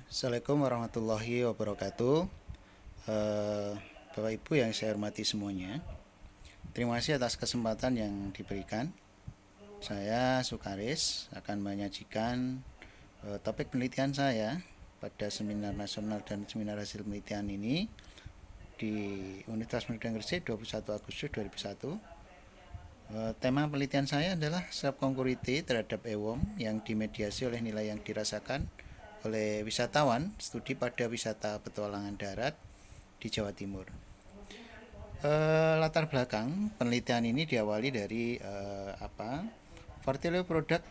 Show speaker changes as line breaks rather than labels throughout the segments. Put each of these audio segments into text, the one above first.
Assalamualaikum warahmatullahi wabarakatuh. Eh, Bapak Ibu yang saya hormati semuanya, terima kasih atas kesempatan yang diberikan. Saya Sukaris akan menyajikan topik penelitian saya pada seminar nasional dan seminar hasil penelitian ini di Universitas Pendidikan Gresik 21 Agustus 2001. Tema penelitian saya adalah self concurrity terhadap EWOM yang dimediasi oleh nilai yang dirasakan oleh wisatawan studi pada wisata petualangan darat di Jawa Timur. Latar belakang penelitian ini diawali dari portfolio produk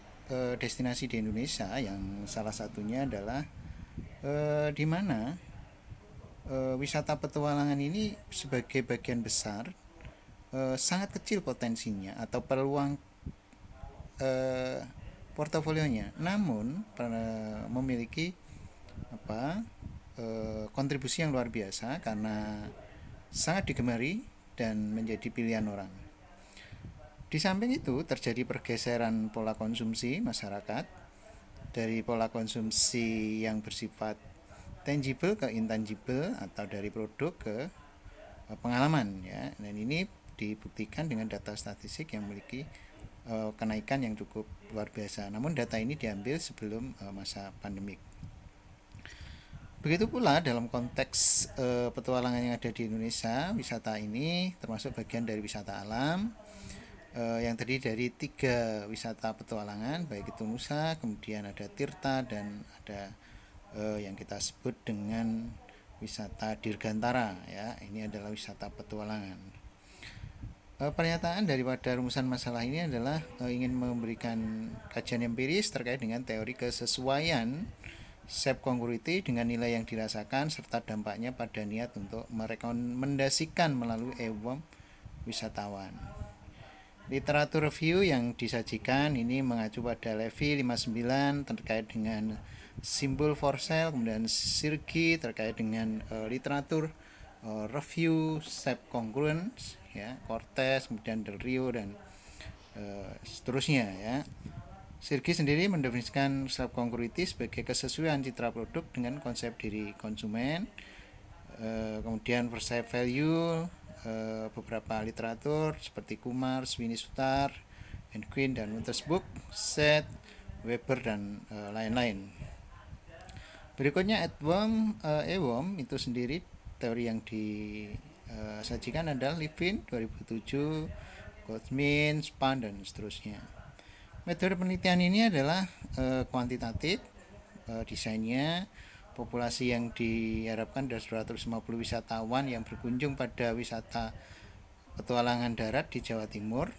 destinasi di Indonesia yang salah satunya adalah di mana wisata petualangan ini sebagai bagian besar sangat kecil potensinya atau peluang eh, portofolionya, namun memiliki kontribusi yang luar biasa karena sangat digemari dan menjadi pilihan orang. Di samping itu terjadi pergeseran pola konsumsi masyarakat dari pola konsumsi yang bersifat tangible ke intangible atau dari produk ke pengalaman ya. Dan ini dibuktikan dengan data statistik yang memiliki kenaikan yang cukup luar biasa. Namun data ini diambil sebelum masa pandemik. Begitu pula dalam konteks petualangan yang ada di Indonesia, wisata ini termasuk bagian dari wisata alam yang terdiri dari 3 wisata petualangan, baik itu Nusa, kemudian ada Tirta, dan ada yang kita sebut dengan wisata Dirgantara ya. Ini adalah wisata petualangan. Pernyataan daripada rumusan masalah ini adalah ingin memberikan kajian empiris terkait dengan teori kesesuaian self congruity dengan nilai yang dirasakan serta dampaknya pada niat untuk merekomendasikan melalui EWOM wisatawan. Literatur review yang disajikan ini mengacu pada Levy 59 terkait dengan simbol for sale, kemudian Sirgi terkait dengan literatur review self congruence ya, Cortez, kemudian Del Rio dan seterusnya ya. Sirgi sendiri mendefinisikan self congruity sebagai kesesuaian citra produk dengan konsep diri konsumen. Kemudian perceived value, beberapa literatur seperti Kumar, Sweeney Sutar, Quinn dan Wintersburg, Set, Weber dan lain-lain. Berikutnya EWOM itu sendiri teori yang disajikan adalah Levin 2007, Goldman, Span dan seterusnya. Metode penelitian ini adalah kuantitatif, desainnya populasi yang diharapkan dari 250 wisatawan yang berkunjung pada wisata petualangan darat di Jawa Timur.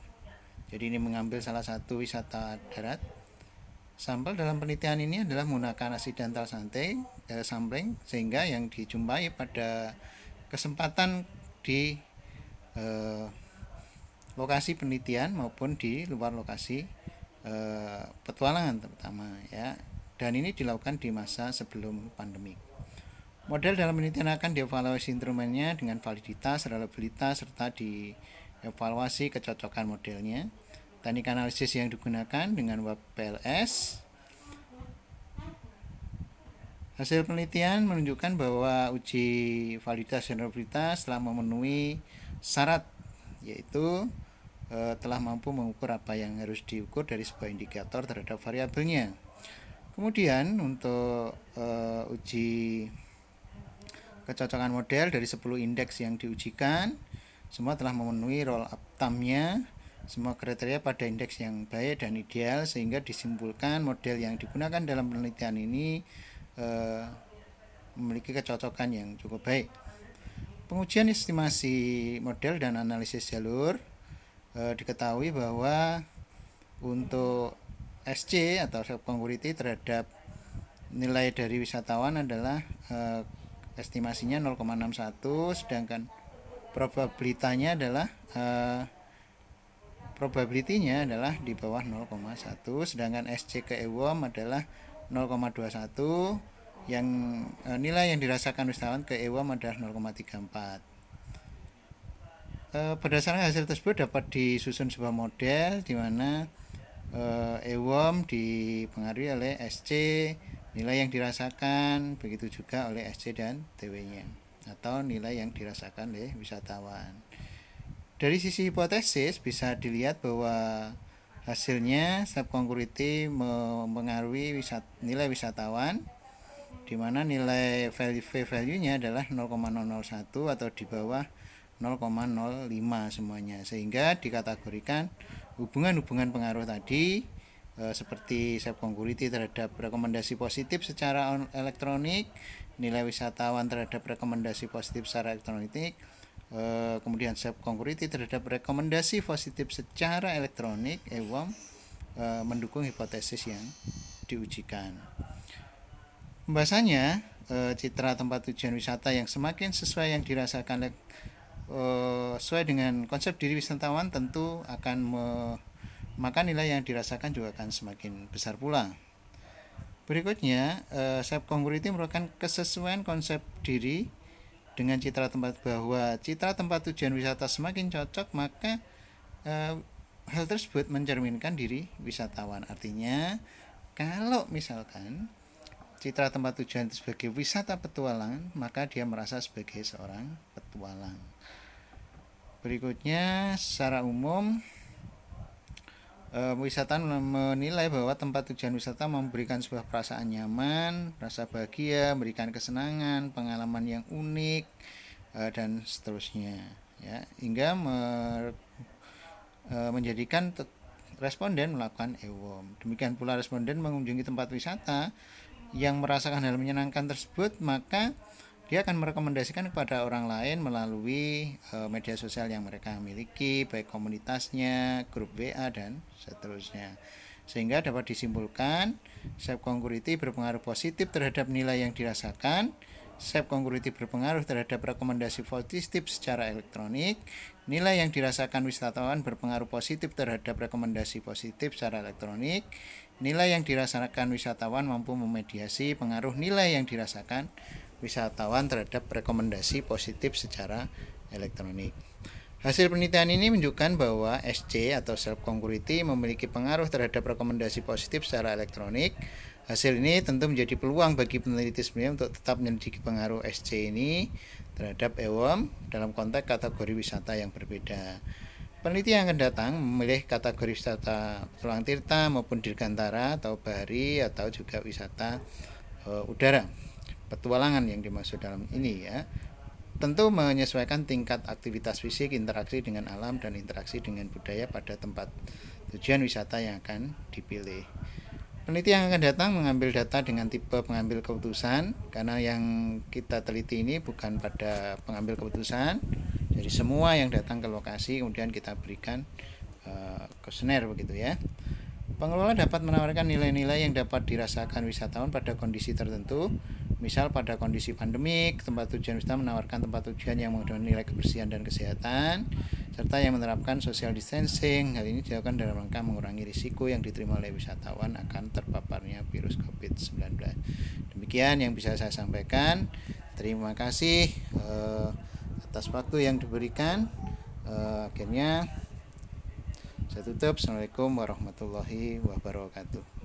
Jadi ini mengambil salah satu wisata darat. Sampel dalam penelitian ini adalah menggunakan accidental sampling sehingga yang dijumpai pada kesempatan di lokasi penelitian maupun di luar lokasi petualangan terutama ya. Dan ini dilakukan di masa sebelum pandemi. Model dalam penelitian akan dievaluasi instrumennya dengan validitas, reliabilitas, serta dievaluasi kecocokan modelnya. Teknik analisis yang digunakan dengan web PLS. Hasil penelitian menunjukkan bahwa uji validitas dan reliabilitas telah memenuhi syarat, yaitu telah mampu mengukur apa yang harus diukur dari sebuah indikator terhadap variabelnya. Kemudian untuk uji kecocokan model dari 10 indeks yang diujikan, semua telah memenuhi roll up thumb-nya, semua kriteria pada indeks yang baik dan ideal, sehingga disimpulkan model yang digunakan dalam penelitian ini memiliki kecocokan yang cukup baik. Pengujian estimasi model dan analisis jalur, diketahui bahwa untuk SC atau self congruity terhadap nilai dari wisatawan adalah estimasinya 0,61, sedangkan probabilitasnya adalah probability-nya adalah di bawah 0,1, sedangkan SC ke EWOM adalah 0,21, yang nilai yang dirasakan wisatawan ke EWOM adalah 0,34. Berdasarkan hasil tersebut dapat disusun sebuah model di mana EWOM dipengaruhi oleh SC, nilai yang dirasakan, begitu juga oleh SC dan TW-nya, atau nilai yang dirasakan oleh wisatawan. Dari sisi hipotesis bisa dilihat bahwa hasilnya step congruity mempengaruhi nilai wisatawan, di mana nilai value-nya adalah 0,001 atau di bawah 0,05 semuanya, sehingga dikategorikan hubungan-hubungan pengaruh tadi seperti step congruity terhadap rekomendasi positif secara elektronik, nilai wisatawan terhadap rekomendasi positif secara elektronik, kemudian step congruity terhadap rekomendasi positif secara elektronik mendukung hipotesis yang diujikan. Pembahasannya, citra tempat tujuan wisata yang semakin sesuai yang dirasakan sesuai dengan konsep diri wisatawan tentu akan maka nilai yang dirasakan juga akan semakin besar pula. Berikutnya, step congruity merupakan kesesuaian konsep diri dengan citra tempat, bahwa citra tempat tujuan wisata semakin cocok, maka hal tersebut mencerminkan diri wisatawan. Artinya, kalau misalkan citra tempat tujuan itu sebagai wisata petualangan, maka dia merasa sebagai seorang petualang. Berikutnya, secara umum wisatawan menilai bahwa tempat tujuan wisata memberikan sebuah perasaan nyaman, rasa bahagia, memberikan kesenangan, pengalaman yang unik, dan seterusnya, ya, hingga menjadikan responden melakukan EWOM. Demikian pula responden mengunjungi tempat wisata yang merasakan hal menyenangkan tersebut, maka dia akan merekomendasikan kepada orang lain melalui media sosial yang mereka miliki, baik komunitasnya, grup WA, dan seterusnya. Sehingga dapat disimpulkan, step congruity berpengaruh positif terhadap nilai yang dirasakan, step congruity berpengaruh terhadap rekomendasi positif secara elektronik, nilai yang dirasakan wisatawan berpengaruh positif terhadap rekomendasi positif secara elektronik, nilai yang dirasakan wisatawan mampu memediasi pengaruh nilai yang dirasakan wisatawan terhadap rekomendasi positif secara elektronik. Hasil penelitian ini menunjukkan bahwa SC atau self congruity memiliki pengaruh terhadap rekomendasi positif secara elektronik. Hasil ini tentu menjadi peluang bagi peneliti sebenarnya untuk tetap menyelidiki pengaruh SC ini terhadap EWOM dalam konteks kategori wisata yang berbeda. Peneliti yang akan datang memilih kategori wisata petualang tirta maupun dirgantara atau bahari atau juga wisata udara. Petualangan yang dimaksud dalam ini, ya, tentu menyesuaikan tingkat aktivitas fisik, interaksi dengan alam, dan interaksi dengan budaya pada tempat tujuan wisata yang akan dipilih. Peneliti yang akan datang mengambil data dengan tipe pengambil keputusan, karena yang kita teliti ini bukan pada pengambil keputusan. Jadi semua yang datang ke lokasi kemudian kita berikan kuesioner begitu, ya. Pengelola dapat menawarkan nilai-nilai yang dapat dirasakan wisatawan pada kondisi tertentu. Misal pada kondisi pandemik, tempat tujuan wisata menawarkan tempat tujuan yang menggunakan nilai kebersihan dan kesehatan, serta yang menerapkan social distancing. Hal ini dilakukan dalam rangka mengurangi risiko yang diterima oleh wisatawan akan terpaparnya virus COVID-19. Demikian yang bisa saya sampaikan. Terima kasih atas waktu yang diberikan. Akhirnya saya tutup. Assalamualaikum warahmatullahi wabarakatuh.